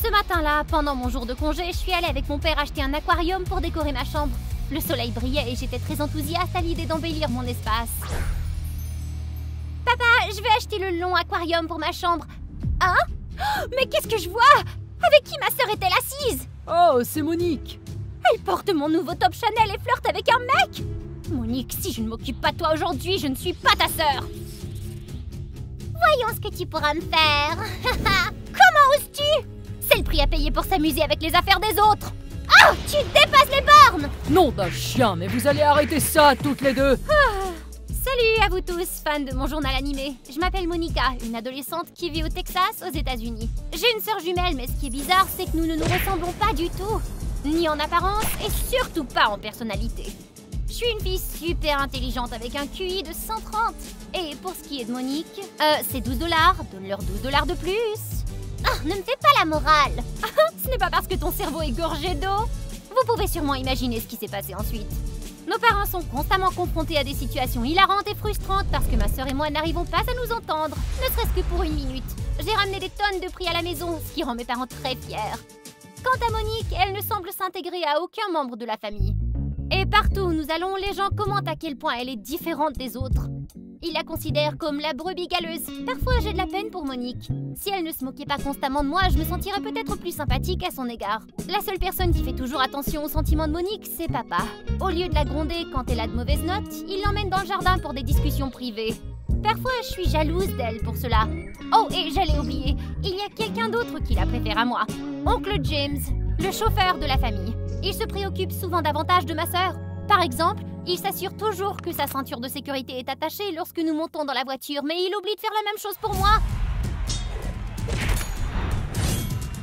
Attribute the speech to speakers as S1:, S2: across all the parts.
S1: Ce matin-là, pendant mon jour de congé, je suis allée avec mon père acheter un aquarium pour décorer ma chambre. Le soleil brillait et j'étais très enthousiaste à l'idée d'embellir mon espace. Papa, je vais acheter le long aquarium pour ma chambre. Hein? Oh, mais qu'est-ce que je vois? Avec qui ma sœur est-elle assise?
S2: Oh, c'est Monique.
S1: Elle porte mon nouveau top Chanel et flirte avec un mec. Monique, si je ne m'occupe pas de toi aujourd'hui, je ne suis pas ta sœur. Voyons ce que tu pourras me faire. Comment oses-tu? C'est le prix à payer pour s'amuser avec les affaires des autres. Oh, tu dépasses les bornes.
S2: Nom d'un chien, mais vous allez arrêter ça, toutes les deux.
S1: Salut à vous tous, fans de mon journal animé. Je m'appelle Monica, une adolescente qui vit au Texas, aux États-Unis. J'ai une sœur jumelle, mais ce qui est bizarre, c'est que nous ne nous ressemblons pas du tout. Ni en apparence, et surtout pas en personnalité. Je suis une fille super intelligente avec un QI de 130. Et pour ce qui est de Monique, c'est $12. Donne-leur $12 de plus. Ah, ne me fais pas la morale. Ce n'est pas parce que ton cerveau est gorgé d'eau. Vous pouvez sûrement imaginer ce qui s'est passé ensuite. Nos parents sont constamment confrontés à des situations hilarantes et frustrantes parce que ma sœur et moi n'arrivons pas à nous entendre, ne serait-ce que pour une minute. J'ai ramené des tonnes de prix à la maison, ce qui rend mes parents très fiers. Quant à Monique, elle ne semble s'intégrer à aucun membre de la famille. Et partout où nous allons, les gens commentent à quel point elle est différente des autres. Ils la considèrent comme la brebis galeuse. Parfois, j'ai de la peine pour Monique. Si elle ne se moquait pas constamment de moi, je me sentirais peut-être plus sympathique à son égard. La seule personne qui fait toujours attention aux sentiments de Monique, c'est papa. Au lieu de la gronder quand elle a de mauvaises notes, il l'emmène dans le jardin pour des discussions privées. Parfois, je suis jalouse d'elle pour cela. Oh, et j'allais oublier, il y a quelqu'un d'autre qui la préfère à moi. Oncle James, le chauffeur de la famille. Il se préoccupe souvent davantage de ma sœur. Par exemple, il s'assure toujours que sa ceinture de sécurité est attachée lorsque nous montons dans la voiture, mais il oublie de faire la même chose pour moi.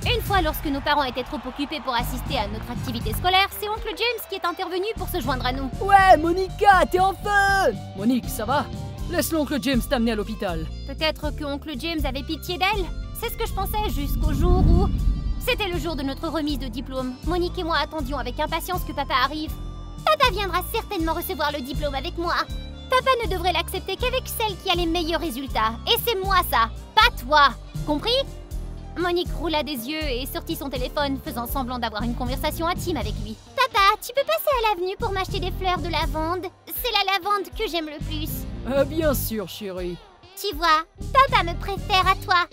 S1: Une fois, lorsque nos parents étaient trop occupés pour assister à notre activité scolaire, c'est oncle James qui est intervenu pour se joindre à nous.
S2: Ouais, Monica, t'es en feu. Monique, ça va? Laisse l'oncle James t'amener à l'hôpital.
S1: Peut-être que oncle James avait pitié d'elle. C'est ce que je pensais jusqu'au jour où... C'était le jour de notre remise de diplôme. Monique et moi attendions avec impatience que papa arrive. Papa viendra certainement recevoir le diplôme avec moi. Papa ne devrait l'accepter qu'avec celle qui a les meilleurs résultats. Et c'est moi ça, pas toi. Compris? Monique roula des yeux et sortit son téléphone, faisant semblant d'avoir une conversation intime avec lui. Papa, tu peux passer à l'avenue pour m'acheter des fleurs de lavande? C'est la lavande que j'aime le plus.
S2: Bien sûr, chérie.
S1: Tu vois, papa me préfère à toi.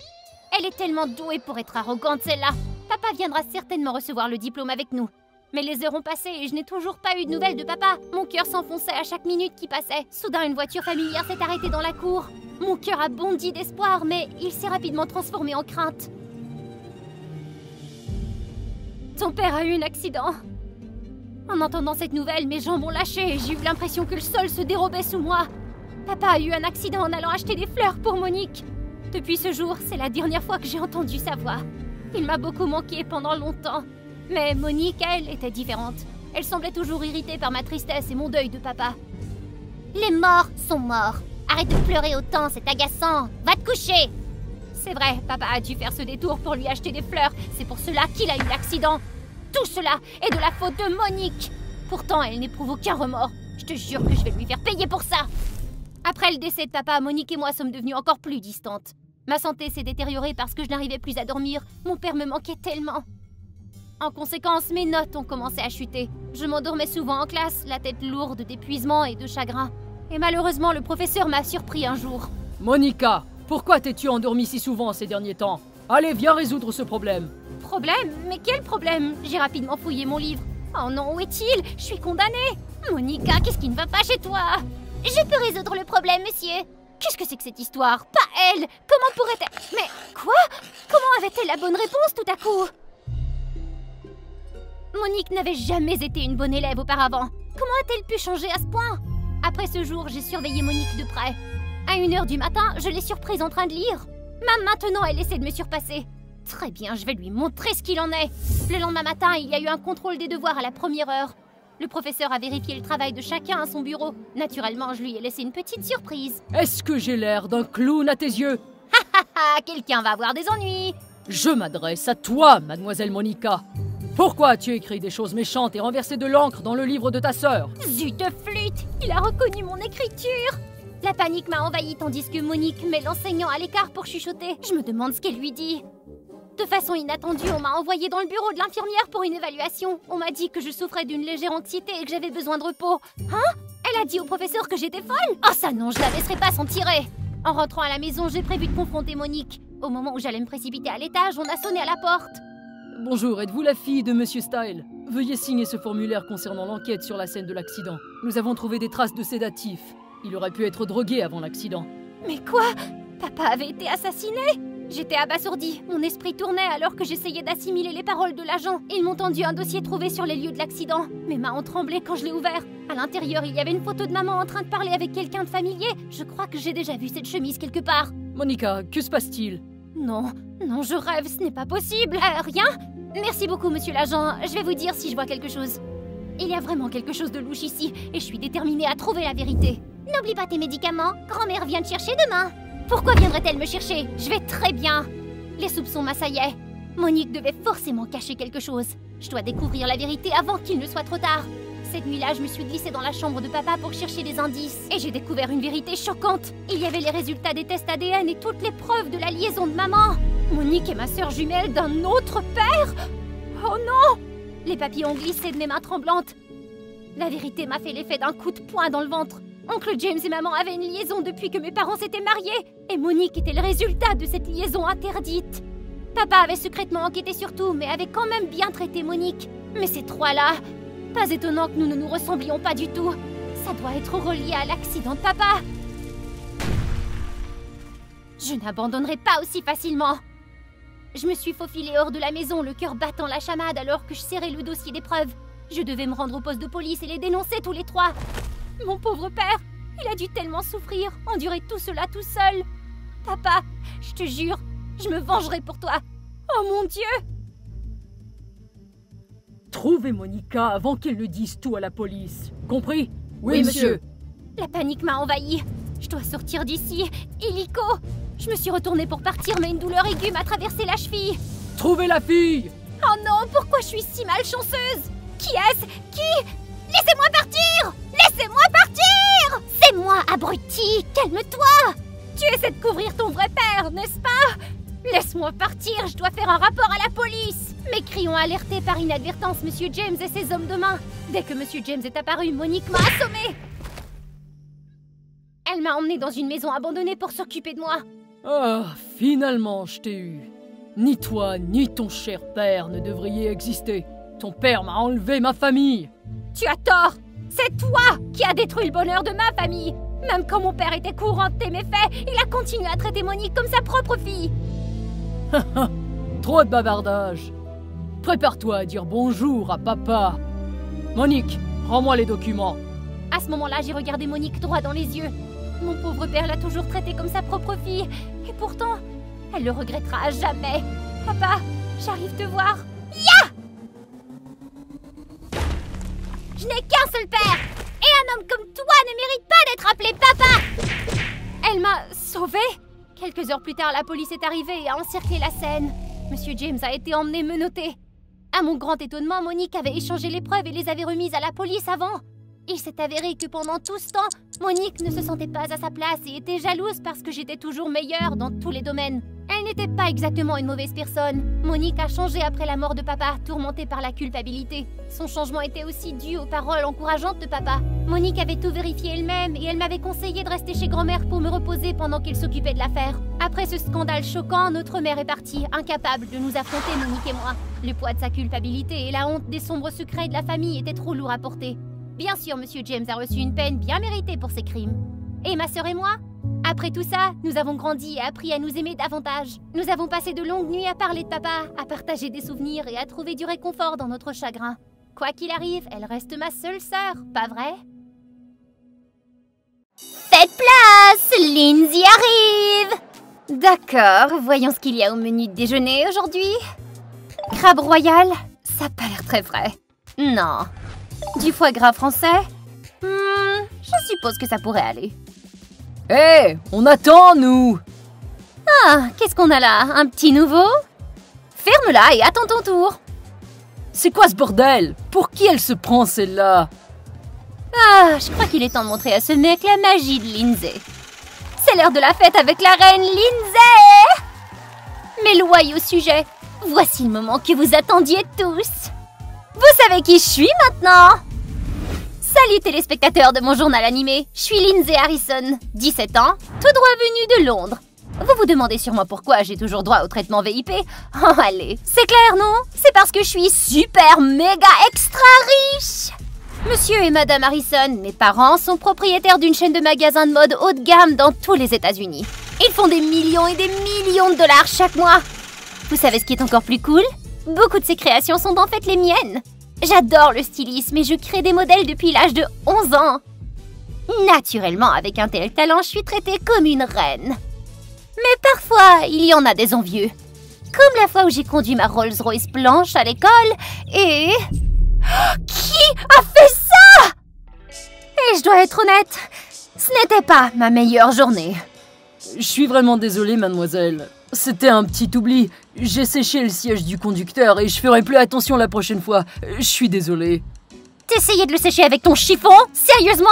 S1: Elle est tellement douée pour être arrogante, celle-là. Papa viendra certainement recevoir le diplôme avec nous. Mais les heures ont passé et je n'ai toujours pas eu de nouvelles de papa. Mon cœur s'enfonçait à chaque minute qui passait. Soudain, une voiture familière s'est arrêtée dans la cour. Mon cœur a bondi d'espoir, mais il s'est rapidement transformé en crainte. Ton père a eu un accident. En entendant cette nouvelle, mes jambes ont lâché et j'ai eu l'impression que le sol se dérobait sous moi. Papa a eu un accident en allant acheter des fleurs pour Monique. Depuis ce jour, c'est la dernière fois que j'ai entendu sa voix. Il m'a beaucoup manqué pendant longtemps. Mais Monique, elle, était différente. Elle semblait toujours irritée par ma tristesse et mon deuil de papa. Les morts sont morts. Arrête de pleurer autant, c'est agaçant. Va te coucher. C'est vrai, papa a dû faire ce détour pour lui acheter des fleurs. C'est pour cela qu'il a eu l'accident. Tout cela est de la faute de Monique. Pourtant, elle n'éprouve aucun remords. Je te jure que je vais lui faire payer pour ça. Après le décès de papa, Monique et moi sommes devenues encore plus distantes. Ma santé s'est détériorée parce que je n'arrivais plus à dormir. Mon père me manquait tellement. En conséquence, mes notes ont commencé à chuter. Je m'endormais souvent en classe, la tête lourde d'épuisement et de chagrin. Et malheureusement, le professeur m'a surpris un jour.
S2: Monica, pourquoi t'es-tu endormie si souvent ces derniers temps? Allez, viens résoudre ce problème.
S1: Problème? Mais quel problème? J'ai rapidement fouillé mon livre. Oh non, où est-il? Je suis condamnée. Monica, qu'est-ce qui ne va pas chez toi? Je peux résoudre le problème, monsieur. Qu'est-ce que c'est que cette histoire? Pas elle! Comment pourrait-elle... Mais quoi? Comment avait-elle la bonne réponse tout à coup? Monique n'avait jamais été une bonne élève auparavant. Comment a-t-elle pu changer à ce point? Après ce jour, j'ai surveillé Monique de près. À 1h du matin, je l'ai surprise en train de lire. Même maintenant, elle essaie de me surpasser. Très bien, je vais lui montrer ce qu'il en est. Le lendemain matin, il y a eu un contrôle des devoirs à la première heure. Le professeur a vérifié le travail de chacun à son bureau. Naturellement, je lui ai laissé une petite surprise.
S2: Est-ce que j'ai l'air d'un clown à tes yeux?
S1: Quelqu'un va avoir des ennuis.
S2: Je m'adresse à toi, mademoiselle Monica. Pourquoi as-tu écrit des choses méchantes et renversé de l'encre dans le livre de ta sœur?
S1: Zut flûte! Il a reconnu mon écriture! La panique m'a envahie tandis que Monique met l'enseignant à l'écart pour chuchoter. Je me demande ce qu'elle lui dit. De façon inattendue, on m'a envoyée dans le bureau de l'infirmière pour une évaluation. On m'a dit que je souffrais d'une légère anxiété et que j'avais besoin de repos. Hein? Elle a dit au professeur que j'étais folle? Oh ça non, je la laisserai pas s'en tirer. En rentrant à la maison, j'ai prévu de confronter Monique. Au moment où j'allais me précipiter à l'étage, on a sonné à la porte.
S2: Bonjour, êtes-vous la fille de Monsieur Style? Veuillez signer ce formulaire concernant l'enquête sur la scène de l'accident. Nous avons trouvé des traces de sédatifs. Il aurait pu être drogué avant l'accident.
S1: Mais quoi? Papa avait été assassiné? J'étais abasourdie. Mon esprit tournait alors que j'essayais d'assimiler les paroles de l'agent. Ils m'ont tendu un dossier trouvé sur les lieux de l'accident. Mes mains ont tremblé quand je l'ai ouvert. À l'intérieur, il y avait une photo de maman en train de parler avec quelqu'un de familier. Je crois que j'ai déjà vu cette chemise quelque part.
S2: Monica, que se passe-t-il?
S1: Non, je rêve, ce n'est pas possible. Rien? Merci beaucoup, monsieur l'agent. Je vais vous dire si je vois quelque chose. Il y a vraiment quelque chose de louche ici, et je suis déterminée à trouver la vérité. N'oublie pas tes médicaments. Grand-mère vient te chercher demain. Pourquoi viendrait-elle me chercher? Je vais très bien. Les soupçons m'assaillaient. Monique devait forcément cacher quelque chose. Je dois découvrir la vérité avant qu'il ne soit trop tard. Cette nuit-là, je me suis glissée dans la chambre de papa pour chercher des indices. Et j'ai découvert une vérité choquante. Il y avait les résultats des tests ADN et toutes les preuves de la liaison de maman. Monique est ma sœur jumelle d'un autre père? Oh non! Les papiers ont glissé de mes mains tremblantes. La vérité m'a fait l'effet d'un coup de poing dans le ventre. Oncle James et maman avaient une liaison depuis que mes parents s'étaient mariés. Et Monique était le résultat de cette liaison interdite. Papa avait secrètement enquêté sur tout, mais avait quand même bien traité Monique. Mais ces trois-là... Pas étonnant que nous ne nous ressemblions pas du tout. Ça doit être relié à l'accident de papa. Je n'abandonnerai pas aussi facilement. Je me suis faufilée hors de la maison, le cœur battant la chamade alors que je serrais le dossier des preuves. Je devais me rendre au poste de police et les dénoncer tous les trois. Mon pauvre père, il a dû tellement souffrir, endurer tout cela tout seul. Papa, je te jure, je me vengerai pour toi. Oh mon Dieu!
S2: Trouvez Monica avant qu'elle ne dise tout à la police. Compris?
S3: Oui, monsieur.
S1: La panique m'a envahie. Je dois sortir d'ici. Illico! Je me suis retournée pour partir, mais une douleur aiguë m'a traversé la cheville.
S2: Trouvez la fille!
S1: Oh non, pourquoi je suis si malchanceuse? Qui est-ce? Qui? Laissez-moi partir! Laissez-moi partir! C'est moi, abruti! Calme-toi! Tu essaies de couvrir ton vrai père, n'est-ce pas? Laisse-moi partir, je dois faire un rapport à la police! Mes cris ont alerté par inadvertance Monsieur James et ses hommes de main. Dès que Monsieur James est apparu, Monique m'a assommée. Elle m'a emmenée dans une maison abandonnée pour s'occuper de moi.
S2: Ah, finalement, je t'ai eu. Ni toi, ni ton cher père ne devriez exister. Ton père m'a enlevé ma famille.
S1: Tu as tort! C'est toi qui as détruit le bonheur de ma famille! Même quand mon père était courant de tes méfaits, il a continué à traiter Monique comme sa propre fille!
S2: Trop de bavardage. Prépare-toi à dire bonjour à papa. Monique, rends-moi les documents.
S1: À ce moment-là, j'ai regardé Monique droit dans les yeux. Mon pauvre père l'a toujours traitée comme sa propre fille. Et pourtant, elle le regrettera à jamais. Papa, j'arrive te voir. Ya! Je n'ai qu'un seul père. Et un homme comme toi ne mérite pas d'être appelé papa. Elle m'a sauvée. Quelques heures plus tard, la police est arrivée et a encerclé la scène. Monsieur James a été emmené menotté. À mon grand étonnement, Monique avait échangé les preuves et les avait remises à la police avant. Il s'est avéré que pendant tout ce temps, Monique ne se sentait pas à sa place et était jalouse parce que j'étais toujours meilleure dans tous les domaines. Elle n'était pas exactement une mauvaise personne. Monique a changé après la mort de papa, tourmentée par la culpabilité. Son changement était aussi dû aux paroles encourageantes de papa. Monique avait tout vérifié elle-même et elle m'avait conseillé de rester chez grand-mère pour me reposer pendant qu'il s'occupait de l'affaire. Après ce scandale choquant, notre mère est partie, incapable de nous affronter, Monique et moi. Le poids de sa culpabilité et la honte des sombres secrets de la famille étaient trop lourds à porter. Bien sûr, Monsieur James a reçu une peine bien méritée pour ses crimes. Et ma sœur et moi? Après tout ça, nous avons grandi et appris à nous aimer davantage. Nous avons passé de longues nuits à parler de papa, à partager des souvenirs et à trouver du réconfort dans notre chagrin. Quoi qu'il arrive, elle reste ma seule sœur, pas vrai? Faites place! Lindsay arrive! D'accord, voyons ce qu'il y a au menu de déjeuner aujourd'hui. Crabe royal? Ça a pas l'air très frais. Non. Du foie gras français? Je suppose que ça pourrait aller.
S2: Hé, on attend, nous!
S1: Ah, qu'est-ce qu'on a là? Un petit nouveau? Ferme-la et attends ton tour.
S2: C'est quoi ce bordel? Pour qui elle se prend, celle-là?
S1: Ah, je crois qu'il est temps de montrer à ce mec la magie de Lindsay. C'est l'heure de la fête avec la reine Lindsay! Mes loyaux sujets, Voici le moment que vous attendiez tous. Vous savez qui je suis maintenant? Salut téléspectateurs de mon journal animé, je suis Lindsay Harrison, 17 ans, tout droit venue de Londres. Vous vous demandez sûrement pourquoi j'ai toujours droit au traitement VIP. Oh allez, c'est clair non? C'est parce que je suis super méga extra riche. Monsieur et Madame Harrison, mes parents, sont propriétaires d'une chaîne de magasins de mode haut de gamme dans tous les États-Unis. Ils font des millions et des millions de dollars chaque mois. Vous savez ce qui est encore plus cool? Beaucoup de ces créations sont en fait les miennes. J'adore le stylisme et je crée des modèles depuis l'âge de 11 ans. Naturellement, avec un tel talent, je suis traitée comme une reine. Mais parfois, il y en a des envieux. Comme la fois où j'ai conduit ma Rolls-Royce blanche à l'école et... Qui a fait ça? Et je dois être honnête, ce n'était pas ma meilleure journée.
S2: Je suis vraiment désolé, mademoiselle. C'était un petit oubli. J'ai séché le siège du conducteur et je ferai plus attention la prochaine fois. Je suis désolé.
S1: T'essayais de le sécher avec ton chiffon? Sérieusement?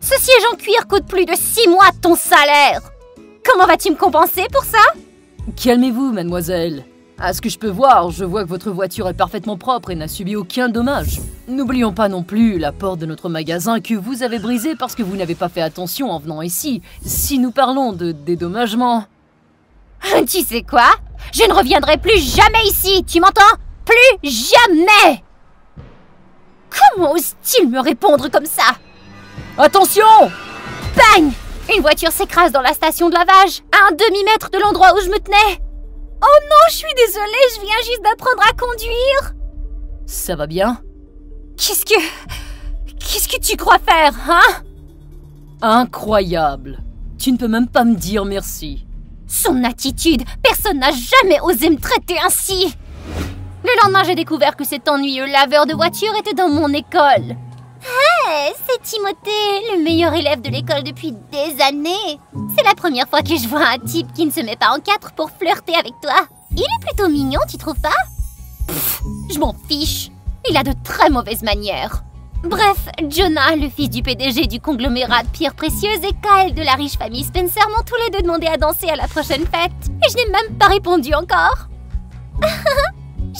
S1: Ce siège en cuir coûte plus de 6 mois de ton salaire. Comment vas-tu me compenser pour ça?
S2: Calmez-vous, mademoiselle. À ce que je peux voir, je vois que votre voiture est parfaitement propre et n'a subi aucun dommage. N'oublions pas non plus la porte de notre magasin que vous avez brisée parce que vous n'avez pas fait attention en venant ici. Si nous parlons de dédommagement...
S1: Tu sais quoi? Je ne reviendrai plus jamais ici, tu m'entends? Plus jamais! Comment ose-t-il me répondre comme ça?
S2: Attention!
S1: Bang! Une voiture s'écrase dans la station de lavage, à un demi-mètre de l'endroit où je me tenais. Oh non, je suis désolée, je viens juste d'apprendre à conduire.
S2: Ça va bien?
S1: Qu'est-ce que tu crois faire, hein?
S2: Incroyable! Tu ne peux même pas me dire merci.
S1: Son attitude, personne n'a jamais osé me traiter ainsi. Le lendemain, j'ai découvert que cet ennuyeux laveur de voiture était dans mon école. Hey, c'est Timothée, le meilleur élève de l'école depuis des années. C'est la première fois que je vois un type qui ne se met pas en quatre pour flirter avec toi. Il est plutôt mignon, tu trouves pas? Pff, je m'en fiche. Il a de très mauvaises manières. Bref, Jonah, le fils du PDG du conglomérat de pierres précieuses, et Kyle de la riche famille Spencer m'ont tous les deux demandé à danser à la prochaine fête. Et je n'ai même pas répondu encore. Je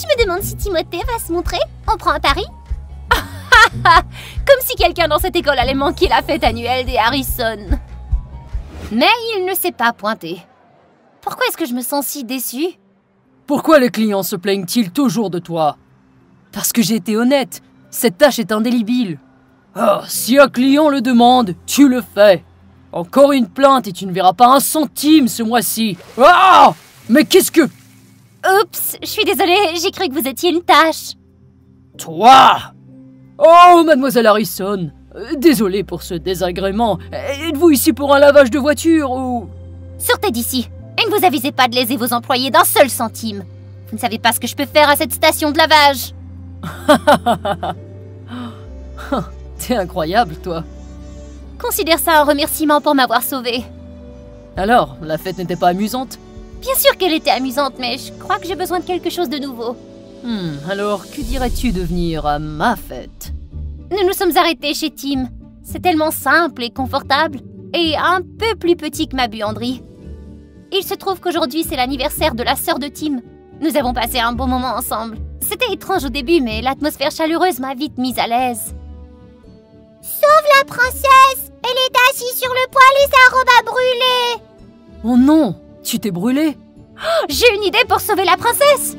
S1: me demande si Timothée va se montrer. On prend un pari? Comme si quelqu'un dans cette école allait manquer la fête annuelle des Harrison. Mais il ne s'est pas pointé. Pourquoi est-ce que je me sens si déçue?
S2: Pourquoi les clients se plaignent-ils toujours de toi? Parce que j'ai été honnête. Cette tâche est indélébile. Ah, si un client le demande, tu le fais. Encore une plainte et tu ne verras pas un centime ce mois-ci. Ah! Mais qu'est-ce que...
S1: Oups, je suis désolée, j'ai cru que vous étiez une tâche.
S2: Toi! Oh, mademoiselle Harrison, désolé pour ce désagrément. Êtes-vous ici pour un lavage de voiture ou...
S1: Sortez d'ici et ne vous avisez pas de léser vos employés d'un seul centime. Vous ne savez pas ce que je peux faire à cette station de lavage.
S2: T'es incroyable, toi.
S1: Considère ça un remerciement pour m'avoir sauvée.
S2: Alors, la fête n'était pas amusante?
S1: Bien sûr qu'elle était amusante, mais je crois que j'ai besoin de quelque chose de nouveau.
S2: Alors, que dirais-tu de venir à ma fête?
S1: Nous nous sommes arrêtés chez Tim. C'est tellement simple et confortable, et un peu plus petit que ma buanderie. Il se trouve qu'aujourd'hui, c'est l'anniversaire de la sœur de Tim. Nous avons passé un bon moment ensemble. C'était étrange au début, mais l'atmosphère chaleureuse m'a vite mise à l'aise. Sauve la princesse! Elle est assise sur le poêle et sa robe a brûlé!
S2: Oh non! Tu t'es brûlée?
S1: Oh, j'ai une idée pour sauver la princesse!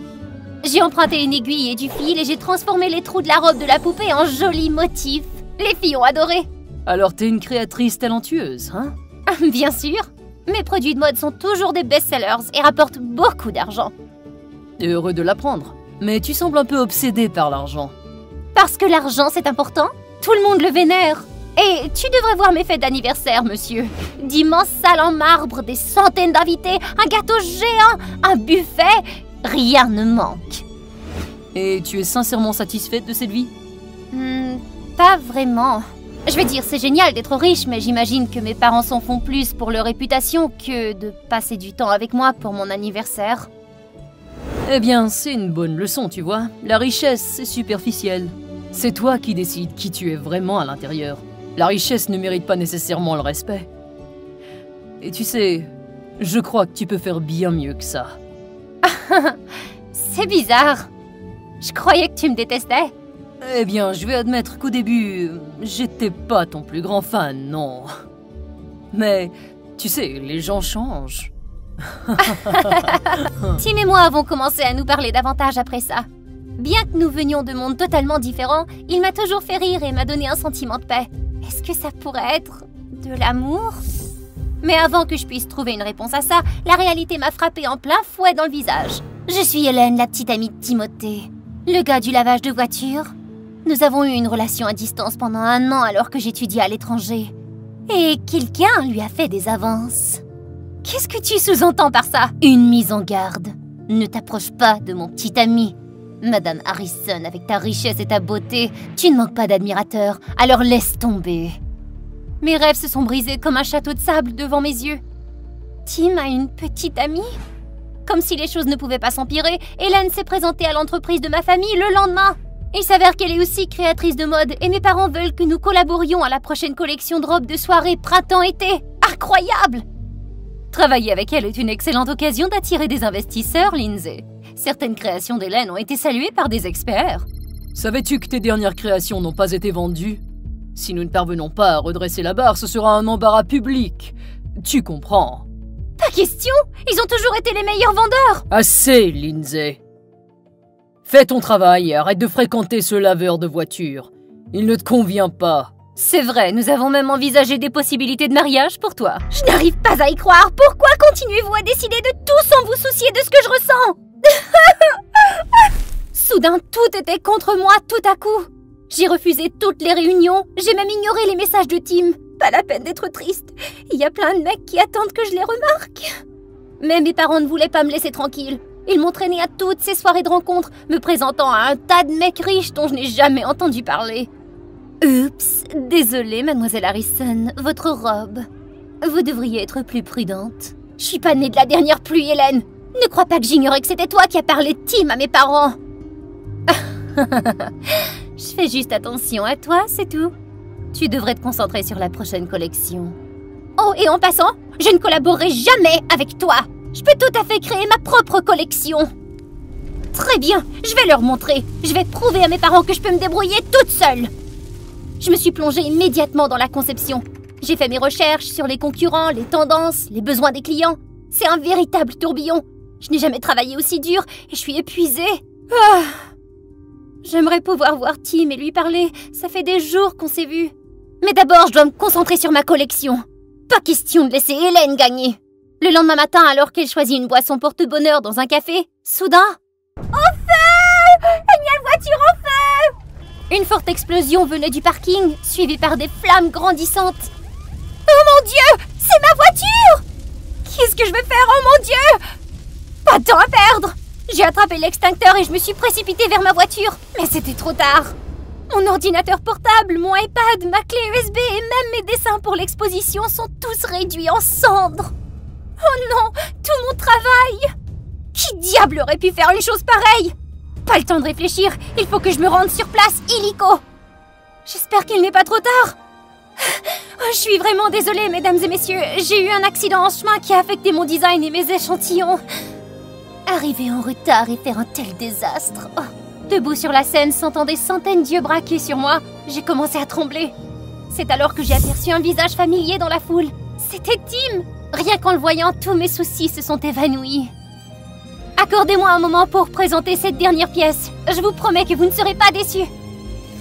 S1: J'ai emprunté une aiguille et du fil et j'ai transformé les trous de la robe de la poupée en jolis motifs. Les filles ont adoré.
S2: Alors t'es une créatrice talentueuse, hein?
S1: Bien sûr. Mes produits de mode sont toujours des best-sellers et rapportent beaucoup d'argent.
S2: Heureux de l'apprendre. Mais tu sembles un peu obsédée par l'argent.
S1: Parce que l'argent, c'est important. Tout le monde le vénère. Et tu devrais voir mes fêtes d'anniversaire, monsieur. D'immenses salles en marbre, des centaines d'invités, un gâteau géant, un buffet... Rien ne manque.
S2: Et tu es sincèrement satisfaite de cette vie?
S1: Pas vraiment. Je veux dire, c'est génial d'être riche, mais j'imagine que mes parents s'en font plus pour leur réputation que de passer du temps avec moi pour mon anniversaire.
S2: Eh bien, c'est une bonne leçon, tu vois. La richesse, c'est superficiel. C'est toi qui décides qui tu es vraiment à l'intérieur. La richesse ne mérite pas nécessairement le respect. Et tu sais, je crois que tu peux faire bien mieux que ça.
S1: C'est bizarre. Je croyais que tu me détestais.
S2: Eh bien, je vais admettre qu'au début, j'étais pas ton plus grand fan, non. Mais, tu sais, les gens changent.
S1: Tim et moi avons commencé à nous parler davantage après ça. Bien que nous venions de mondes totalement différents, il m'a toujours fait rire et m'a donné un sentiment de paix. Est-ce que ça pourrait être de l'amour? Mais avant que je puisse trouver une réponse à ça, la réalité m'a frappé en plein fouet dans le visage. Je suis Hélène, la petite amie de Timothée, le gars du lavage de voiture. Nous avons eu une relation à distance pendant 1 an alors que j'étudiais à l'étranger. Et quelqu'un lui a fait des avances. Qu'est-ce que tu sous-entends par ça? Une mise en garde. Ne t'approche pas de mon petit ami. Madame Harrison, avec ta richesse et ta beauté, tu ne manques pas d'admirateurs, alors laisse tomber. Mes rêves se sont brisés comme un château de sable devant mes yeux. Tim a une petite amie? Comme si les choses ne pouvaient pas s'empirer, Hélène s'est présentée à l'entreprise de ma famille le lendemain. Il s'avère qu'elle est aussi créatrice de mode et mes parents veulent que nous collaborions à la prochaine collection de robes de soirée printemps-été. Incroyable! Travailler avec elle est une excellente occasion d'attirer des investisseurs, Lindsay. Certaines créations d'Hélène ont été saluées par des experts.
S2: Savais-tu que tes dernières créations n'ont pas été vendues? Si nous ne parvenons pas à redresser la barre, ce sera un embarras public. Tu comprends?
S1: Pas question! Ils ont toujours été les meilleurs vendeurs!
S2: Assez, Lindsay. Fais ton travail et arrête de fréquenter ce laveur de voitures. Il ne te convient pas.
S1: C'est vrai, nous avons même envisagé des possibilités de mariage pour toi. Je n'arrive pas à y croire. Pourquoi continuez-vous à décider de tout sans vous soucier de ce que je ressens? Soudain, tout était contre moi tout à coup. J'ai refusé toutes les réunions. J'ai même ignoré les messages de Tim. Pas la peine d'être triste. Il y a plein de mecs qui attendent que je les remarque. Mais mes parents ne voulaient pas me laisser tranquille. Ils m'ont traîné à toutes ces soirées de rencontres, me présentant à un tas de mecs riches dont je n'ai jamais entendu parler. Oups, désolée, mademoiselle Harrison, votre robe. Vous devriez être plus prudente. Je suis pas née de la dernière pluie, Hélène. Ne crois pas que j'ignorais que c'était toi qui as parlé de Tim à mes parents. Je fais juste attention à toi, c'est tout. Tu devrais te concentrer sur la prochaine collection. Oh, et en passant, je ne collaborerai jamais avec toi. Je peux tout à fait créer ma propre collection. Très bien, je vais leur montrer. Je vais prouver à mes parents que je peux me débrouiller toute seule. Je me suis plongée immédiatement dans la conception. J'ai fait mes recherches sur les concurrents, les tendances, les besoins des clients. C'est un véritable tourbillon. Je n'ai jamais travaillé aussi dur et je suis épuisée. Ah. J'aimerais pouvoir voir Tim et lui parler. Ça fait des jours qu'on s'est vus. Mais d'abord, je dois me concentrer sur ma collection. Pas question de laisser Hélène gagner. Le lendemain matin, alors qu'elle choisit une boisson porte-bonheur dans un café, soudain... Au feu! Il y a une voiture en feu! Une forte explosion venait du parking, suivie par des flammes grandissantes. Oh mon Dieu! C'est ma voiture! Qu'est-ce que je vais faire? Oh mon Dieu! Pas de temps à perdre! J'ai attrapé l'extincteur et je me suis précipitée vers ma voiture. Mais c'était trop tard. Mon ordinateur portable, mon iPad, ma clé USB et même mes dessins pour l'exposition sont tous réduits en cendres. Oh non, tout mon travail! Qui diable aurait pu faire une chose pareille? Pas le temps de réfléchir, il faut que je me rende sur place, illico. J'espère qu'il n'est pas trop tard. Oh, je suis vraiment désolée, mesdames et messieurs. J'ai eu un accident en chemin qui a affecté mon design et mes échantillons. Arriver en retard et faire un tel désastre. Oh. Debout sur la scène, sentant des centaines d'yeux braqués sur moi, j'ai commencé à trembler. C'est alors que j'ai aperçu un visage familier dans la foule. C'était Tim. Rien qu'en le voyant, tous mes soucis se sont évanouis. Accordez-moi un moment pour présenter cette dernière pièce. Je vous promets que vous ne serez pas déçus.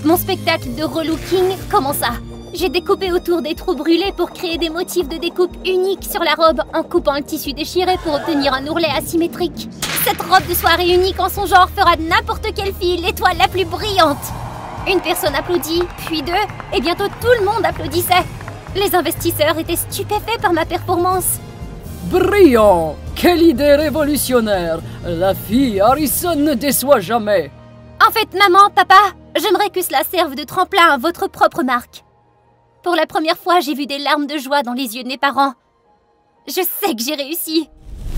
S1: Mon spectacle de relooking commença. J'ai découpé autour des trous brûlés pour créer des motifs de découpe uniques sur la robe en coupant le tissu déchiré pour obtenir un ourlet asymétrique. Cette robe de soirée unique en son genre fera de n'importe quelle fille l'étoile la plus brillante. Une personne applaudit, puis deux, et bientôt tout le monde applaudissait. Les investisseurs étaient stupéfaits par ma performance.
S2: Brillant! Quelle idée révolutionnaire! La fille Harrison ne déçoit jamais.
S1: En fait, maman, papa, j'aimerais que cela serve de tremplin à votre propre marque. Pour la première fois, j'ai vu des larmes de joie dans les yeux de mes parents. Je sais que j'ai réussi.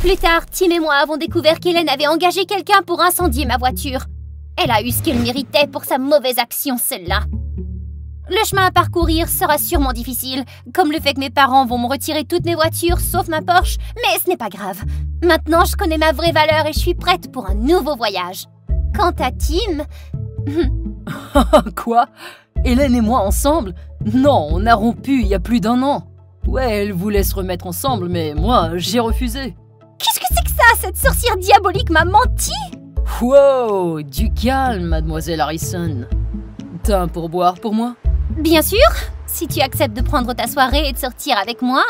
S1: Plus tard, Tim et moi avons découvert qu'Hélène avait engagé quelqu'un pour incendier ma voiture. Elle a eu ce qu'elle méritait pour sa mauvaise action, celle-là. Le chemin à parcourir sera sûrement difficile, comme le fait que mes parents vont me retirer toutes mes voitures sauf ma Porsche, mais ce n'est pas grave. Maintenant, je connais ma vraie valeur et je suis prête pour un nouveau voyage. Quant à Tim...
S2: Quoi? Hélène et moi ensemble? Non, on a rompu il y a plus d'1 an. Ouais, elle voulait se remettre ensemble, mais moi, j'ai refusé.
S1: Qu'est-ce que c'est que ça? Cette sorcière diabolique m'a menti?
S2: Wow, du calme, mademoiselle Harrison. T'as un pourboire pour moi?
S1: Bien sûr, si tu acceptes de prendre ta soirée et de sortir avec moi.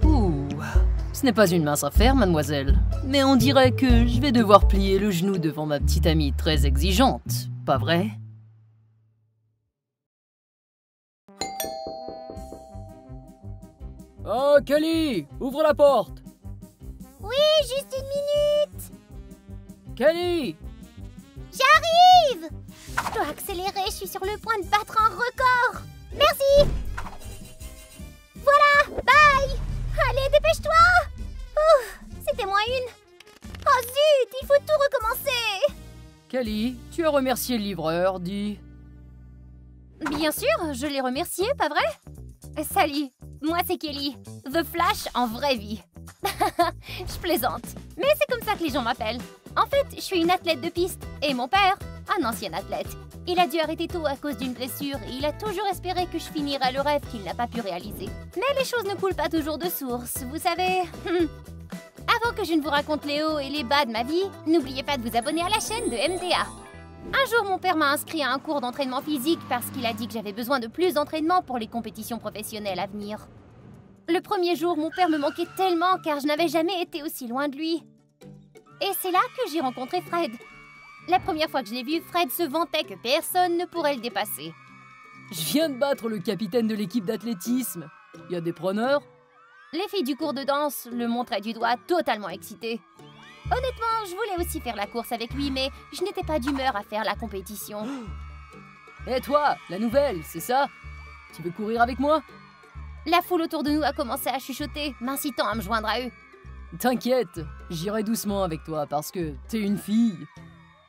S2: Ouh, ce n'est pas une mince affaire, mademoiselle. Mais on dirait que je vais devoir plier le genou devant ma petite amie très exigeante, pas vrai? Oh, Kelly, ouvre la porte!
S1: Oui, juste 1 minute.
S2: Kelly!
S1: J'arrive! Je dois accélérer, je suis sur le point de battre un record. Merci. Voilà, bye. Allez, dépêche-toi. C'était moins une. Oh zut, il faut tout recommencer.
S2: Kelly, tu as remercié le livreur, dis.
S1: Bien sûr, je l'ai remercié, pas vrai? Salut, moi c'est Kelly, The Flash en vraie vie. Je plaisante, mais c'est comme ça que les gens m'appellent. En fait, je suis une athlète de piste, et mon père, un ancien athlète. Il a dû arrêter tôt à cause d'une blessure, et il a toujours espéré que je finirais le rêve qu'il n'a pas pu réaliser. Mais les choses ne coulent pas toujours de source, vous savez. Avant que je ne vous raconte les hauts et les bas de ma vie, n'oubliez pas de vous abonner à la chaîne de MDA. Un jour, mon père m'a inscrit à un cours d'entraînement physique parce qu'il a dit que j'avais besoin de plus d'entraînement pour les compétitions professionnelles à venir. Le premier jour, mon père me manquait tellement car je n'avais jamais été aussi loin de lui. Et c'est là que j'ai rencontré Fred. La première fois que je l'ai vu, Fred se vantait que personne ne pourrait le dépasser.
S2: Je viens de battre le capitaine de l'équipe d'athlétisme. Il y a des preneurs?
S1: Les filles du cours de danse le montraient du doigt, totalement excitées. Honnêtement, je voulais aussi faire la course avec lui, mais je n'étais pas d'humeur à faire la compétition.
S2: Et toi, la nouvelle, c'est ça? Tu veux courir avec moi?
S1: La foule autour de nous a commencé à chuchoter, m'incitant à me joindre à eux.
S2: T'inquiète, j'irai doucement avec toi parce que t'es une fille.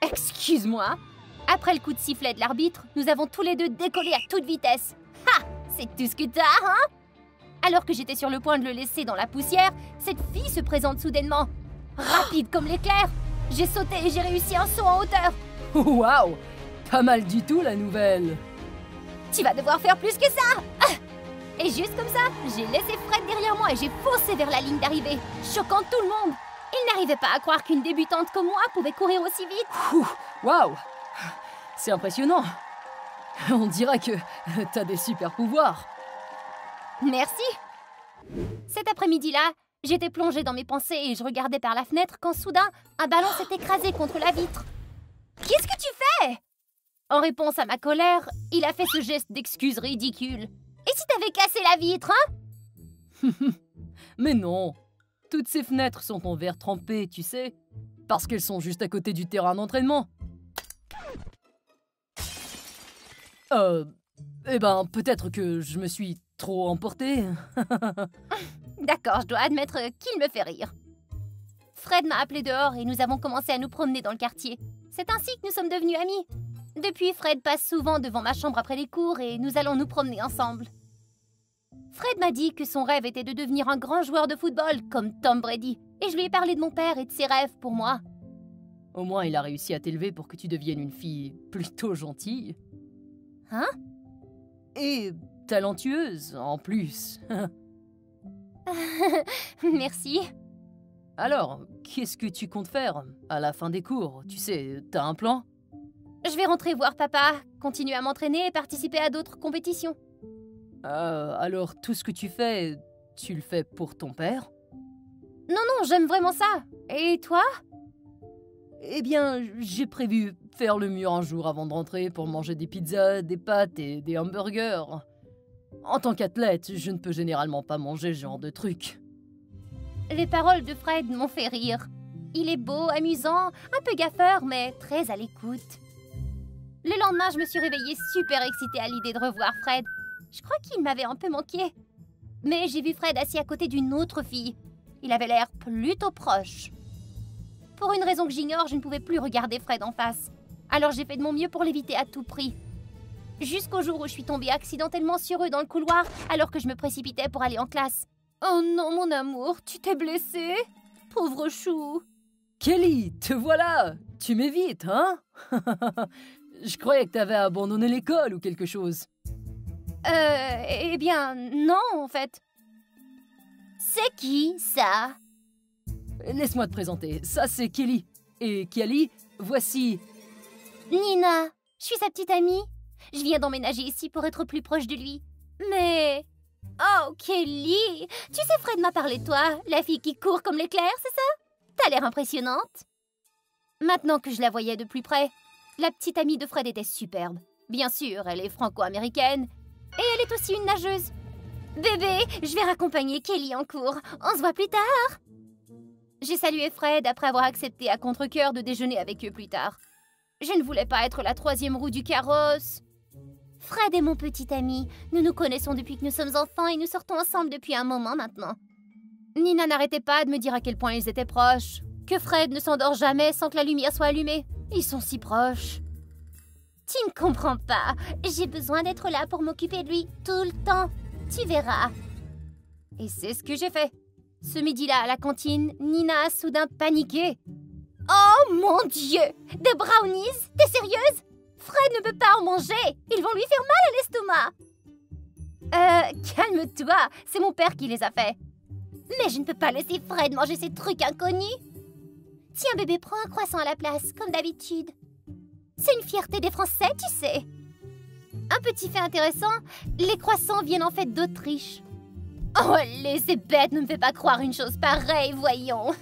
S1: Excuse-moi. Après le coup de sifflet de l'arbitre, nous avons tous les deux décollé à toute vitesse. Ha! C'est tout ce que t'as, hein? Alors que j'étais sur le point de le laisser dans la poussière, cette fille se présente soudainement. Rapide comme l'éclair, j'ai sauté et j'ai réussi un saut en hauteur.
S2: Waouh! Pas mal du tout la nouvelle.
S1: Tu vas devoir faire plus que ça. Et juste comme ça, j'ai laissé Fred derrière moi et j'ai foncé vers la ligne d'arrivée, choquant tout le monde. Il n'arrivait pas à croire qu'une débutante comme moi pouvait courir aussi vite.
S2: Waouh! C'est impressionnant. On dirait que t'as des super pouvoirs.
S1: Merci. Cet après-midi-là, j'étais plongée dans mes pensées et je regardais par la fenêtre quand soudain, un ballon s'est écrasé contre la vitre. Qu'est-ce que tu fais? En réponse à ma colère, il a fait ce geste d'excuse ridicule. Et si t'avais cassé la vitre, hein?
S2: Mais non. Toutes ces fenêtres sont en verre trempé, tu sais. Parce qu'elles sont juste à côté du terrain d'entraînement. Eh ben, peut-être que je me suis trop emportée.
S1: D'accord, je dois admettre qu'il me fait rire. Fred m'a appelé dehors et nous avons commencé à nous promener dans le quartier. C'est ainsi que nous sommes devenus amis. Depuis, Fred passe souvent devant ma chambre après les cours et nous allons nous promener ensemble. Fred m'a dit que son rêve était de devenir un grand joueur de football comme Tom Brady. Et je lui ai parlé de mon père et de ses rêves pour moi.
S2: Au moins, il a réussi à t'élever pour que tu deviennes une fille plutôt gentille.
S1: Hein?
S2: Et talentueuse, en plus.
S1: Merci.
S2: Alors, qu'est-ce que tu comptes faire à la fin des cours? Tu sais, t'as un plan?
S1: Je vais rentrer voir papa, continuer à m'entraîner et participer à d'autres compétitions.
S2: Alors tout ce que tu fais, tu le fais pour ton père?
S1: Non, j'aime vraiment ça. Et toi?
S2: Eh bien, j'ai prévu faire le mur un jour avant de rentrer pour manger des pizzas, des pâtes et des hamburgers. En tant qu'athlète, je ne peux généralement pas manger ce genre de trucs.
S1: Les paroles de Fred m'ont fait rire. Il est beau, amusant, un peu gaffeur, mais très à l'écoute. Le lendemain, je me suis réveillée super excitée à l'idée de revoir Fred. Je crois qu'il m'avait un peu manqué. Mais j'ai vu Fred assis à côté d'une autre fille. Il avait l'air plutôt proche. Pour une raison que j'ignore, je ne pouvais plus regarder Fred en face. Alors j'ai fait de mon mieux pour l'éviter à tout prix. Jusqu'au jour où je suis tombée accidentellement sur eux dans le couloir alors que je me précipitais pour aller en classe. Oh non, mon amour, tu t'es blessée? Pauvre chou.
S2: Kelly, te voilà! Tu m'évites, hein? Je croyais que t'avais abandonné l'école ou quelque chose.
S1: Eh bien, non, en fait. C'est qui, ça?
S2: Laisse-moi te présenter. Ça, c'est Kelly. Et Kelly, voici...
S1: Nina, je suis sa petite amie. Je viens d'emménager ici pour être plus proche de lui. Mais... Oh, Kelly! Tu sais, Fred m'a parlé de toi, la fille qui court comme l'éclair, c'est ça? T'as l'air impressionnante. Maintenant que je la voyais de plus près, la petite amie de Fred était superbe. Bien sûr, elle est franco-américaine. Et elle est aussi une nageuse. Bébé, je vais raccompagner Kelly en cours. On se voit plus tard. J'ai salué Fred après avoir accepté à contre-cœur de déjeuner avec eux plus tard. Je ne voulais pas être la troisième roue du carrosse. Fred est mon petit ami. Nous nous connaissons depuis que nous sommes enfants et nous sortons ensemble depuis un moment maintenant. Nina n'arrêtait pas de me dire à quel point ils étaient proches. Que Fred ne s'endort jamais sans que la lumière soit allumée. Ils sont si proches. Tu ne comprends pas. J'ai besoin d'être là pour m'occuper de lui tout le temps. Tu verras. Et c'est ce que j'ai fait. Ce midi-là, à la cantine, Nina a soudain paniqué. Oh mon Dieu! Des brownies? T'es sérieuse? Fred ne peut pas en manger. Ils vont lui faire mal à l'estomac. Calme-toi. C'est mon père qui les a faits. Mais je ne peux pas laisser Fred manger ces trucs inconnus. Tiens, bébé, prends un croissant à la place, comme d'habitude. C'est une fierté des Français, tu sais. Un petit fait intéressant, les croissants viennent en fait d'Autriche. Oh, c'est bête, ne me fais pas croire une chose pareille, voyons.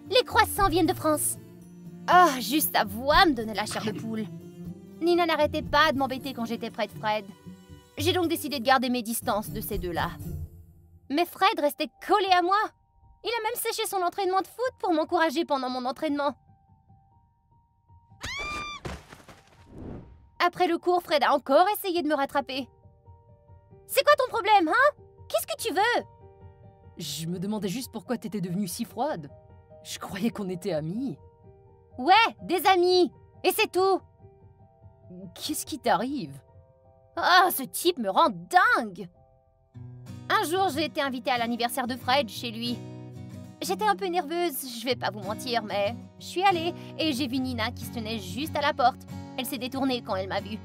S1: Les croissants viennent de France. Oh, juste à voix me donner la chair de poule. Nina n'arrêtait pas de m'embêter quand j'étais près de Fred. J'ai donc décidé de garder mes distances de ces deux-là. Mais Fred restait collé à moi. Il a même séché son entraînement de foot pour m'encourager pendant mon entraînement. Après le cours, Fred a encore essayé de me rattraper. C'est quoi ton problème, hein? Qu'est-ce que tu veux?
S2: Je me demandais juste pourquoi t'étais devenue si froide. Je croyais qu'on était amis.
S1: Ouais, des amis. Et c'est tout.
S2: Qu'est-ce qui t'arrive?
S1: Ah, ce type me rend dingue. Un jour, j'ai été invitée à l'anniversaire de Fred chez lui. J'étais un peu nerveuse, je vais pas vous mentir, mais je suis allée et j'ai vu Nina qui se tenait juste à la porte. Elle s'est détournée quand elle m'a vue.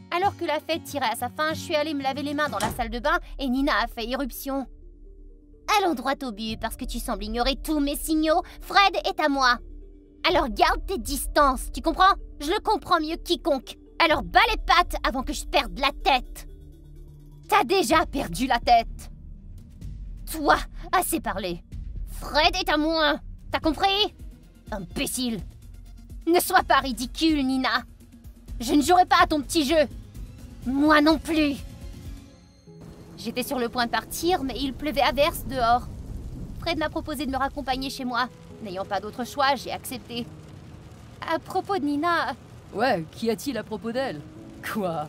S1: Alors que la fête tirait à sa fin, je suis allée me laver les mains dans la salle de bain et Nina a fait irruption. Allons droit au but parce que tu sembles ignorer tous mes signaux. Fred est à moi. Alors garde tes distances, tu comprends? Je le comprends mieux que quiconque. Alors bats les pattes avant que je perde la tête. T'as déjà perdu la tête. Toi, assez parlé. Fred est à moi. T'as compris? Imbécile. Ne sois pas ridicule, Nina. Je ne jouerai pas à ton petit jeu. Moi non plus. J'étais sur le point de partir, mais il pleuvait à verse dehors. Fred m'a proposé de me raccompagner chez moi. N'ayant pas d'autre choix, j'ai accepté. À propos de Nina...
S2: Ouais, qu'y a-t-il à propos d'elle? Quoi?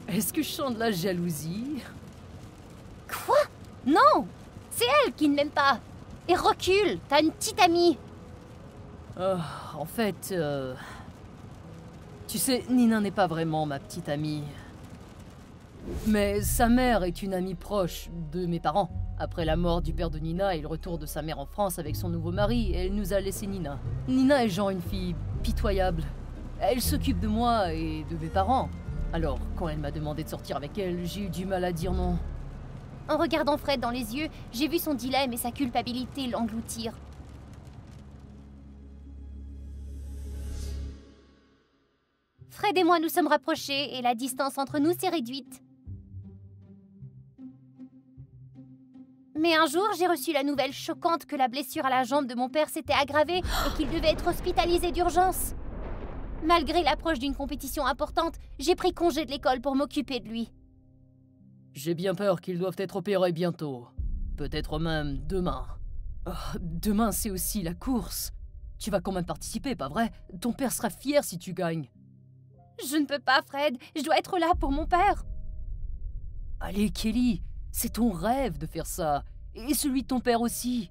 S2: Est-ce que je sens de la jalousie?
S1: Quoi? Non! C'est elle qui ne m'aime pas. Et recule, t'as une petite amie.
S2: En fait, tu sais, Nina n'est pas vraiment ma petite amie. Mais sa mère est une amie proche de mes parents. Après la mort du père de Nina et le retour de sa mère en France avec son nouveau mari, elle nous a laissé Nina. Nina est genre une fille pitoyable. Elle s'occupe de moi et de mes parents. Alors, quand elle m'a demandé de sortir avec elle, j'ai eu du mal à dire non.
S1: En regardant Fred dans les yeux, j'ai vu son dilemme et sa culpabilité l'engloutir. Fred et moi nous sommes rapprochés et la distance entre nous s'est réduite. Mais un jour, j'ai reçu la nouvelle choquante que la blessure à la jambe de mon père s'était aggravée et qu'il devait être hospitalisé d'urgence. Malgré l'approche d'une compétition importante, j'ai pris congé de l'école pour m'occuper de lui.
S2: J'ai bien peur qu'ils doivent être opérés bientôt. Peut-être même demain. Oh, demain, c'est aussi la course. Tu vas quand même participer, pas vrai? Ton père sera fier si tu gagnes.
S1: Je ne peux pas, Fred. Je dois être là pour mon père.
S2: Allez, Kelly, c'est ton rêve de faire ça. Et celui de ton père aussi.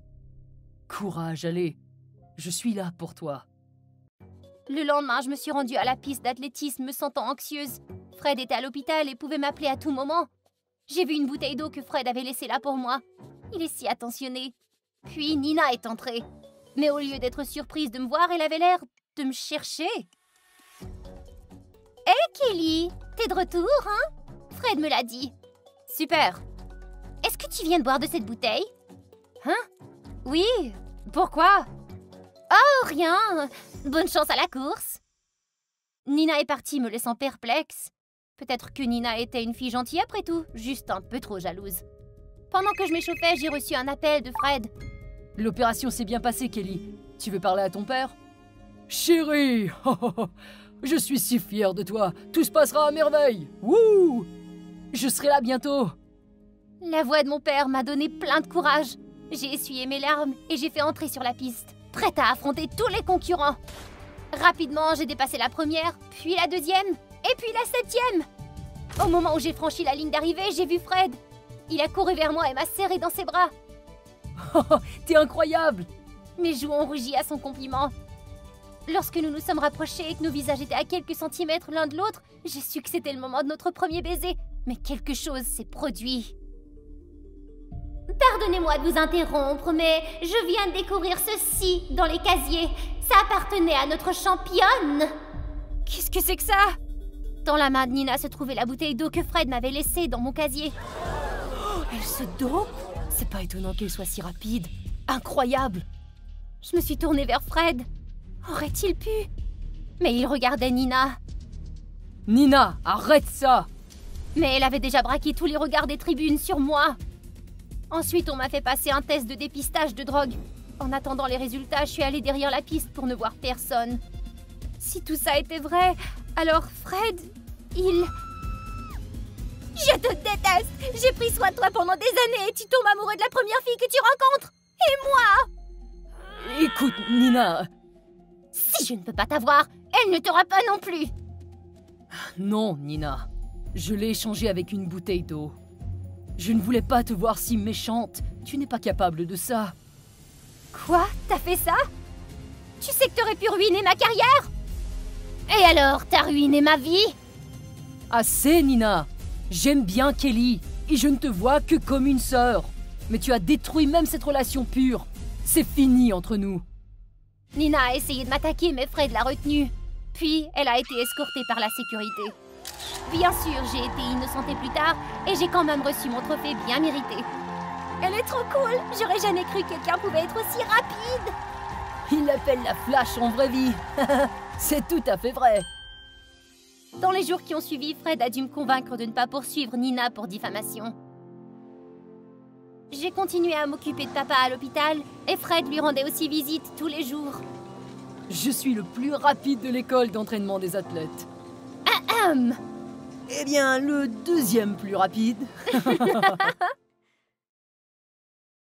S2: Courage, allez. Je suis là pour toi.
S1: Le lendemain, je me suis rendue à la piste d'athlétisme me sentant anxieuse. Fred était à l'hôpital et pouvait m'appeler à tout moment. J'ai vu une bouteille d'eau que Fred avait laissée là pour moi. Il est si attentionné. Puis Nina est entrée. Mais au lieu d'être surprise de me voir, elle avait l'air de me chercher. Hé Kelly, t'es de retour, hein? Fred me l'a dit. Super. Est-ce que tu viens de boire de cette bouteille? Hein? Oui. Pourquoi? Oh, rien. Bonne chance à la course. Nina est partie, me laissant perplexe. Peut-être que Nina était une fille gentille après tout, juste un peu trop jalouse. Pendant que je m'échauffais, j'ai reçu un appel de Fred.
S2: L'opération s'est bien passée, Kelly. Tu veux parler à ton père? Chérie, je suis si fier de toi. Tout se passera à merveille. Wouh! Je serai là bientôt.
S1: La voix de mon père m'a donné plein de courage. J'ai essuyé mes larmes et j'ai fait entrer sur la piste, prête à affronter tous les concurrents. Rapidement, j'ai dépassé la première, puis la deuxième, et puis la septième. Au moment où j'ai franchi la ligne d'arrivée, j'ai vu Fred. Il a couru vers moi et m'a serré dans ses bras.
S2: T'es incroyable!
S1: Mes joues ont rougi à son compliment. Lorsque nous nous sommes rapprochés et que nos visages étaient à quelques centimètres l'un de l'autre, j'ai su que c'était le moment de notre premier baiser. Mais quelque chose s'est produit. Pardonnez-moi de vous interrompre, mais je viens de découvrir ceci dans les casiers. Ça appartenait à notre championne. Qu'est-ce que c'est que ça? Dans la main de Nina se trouvait la bouteille d'eau que Fred m'avait laissée dans mon casier.
S2: Elle se dope? C'est pas étonnant qu'elle soit si rapide. Incroyable!
S1: Je me suis tournée vers Fred. Aurait-il pu? Mais il regardait Nina.
S2: Nina, arrête ça!
S1: Mais elle avait déjà braqué tous les regards des tribunes sur moi. Ensuite, on m'a fait passer un test de dépistage de drogue. En attendant les résultats, je suis allée derrière la piste pour ne voir personne. Si tout ça était vrai, alors Fred, il... Je te déteste! J'ai pris soin de toi pendant des années et tu tombes amoureux de la première fille que tu rencontres! Et moi?
S2: Écoute, Nina...
S1: Si je ne peux pas t'avoir, elle ne t'aura pas non plus!
S2: Non, Nina. Je l'ai échangé avec une bouteille d'eau. Je ne voulais pas te voir si méchante. Tu n'es pas capable de ça.
S1: Quoi? T'as fait ça? Tu sais que t'aurais pu ruiner ma carrière? Et alors, t'as ruiné ma vie?
S2: Assez, Nina. J'aime bien Kelly, et je ne te vois que comme une sœur. Mais tu as détruit même cette relation pure. C'est fini entre nous.
S1: Nina a essayé de m'attaquer, mais Fred l'a retenue. Puis, elle a été escortée par la sécurité. Bien sûr, j'ai été innocentée plus tard, et j'ai quand même reçu mon trophée bien mérité. Elle est trop cool! J'aurais jamais cru que quelqu'un pouvait être aussi rapide!
S2: Il l'appelle la Flash en vraie vie. C'est tout à fait vrai.
S1: Dans les jours qui ont suivi, Fred a dû me convaincre de ne pas poursuivre Nina pour diffamation. J'ai continué à m'occuper de papa à l'hôpital, et Fred lui rendait aussi visite tous les jours.
S2: Je suis le plus rapide de l'école d'entraînement des athlètes. Eh bien, le deuxième plus rapide.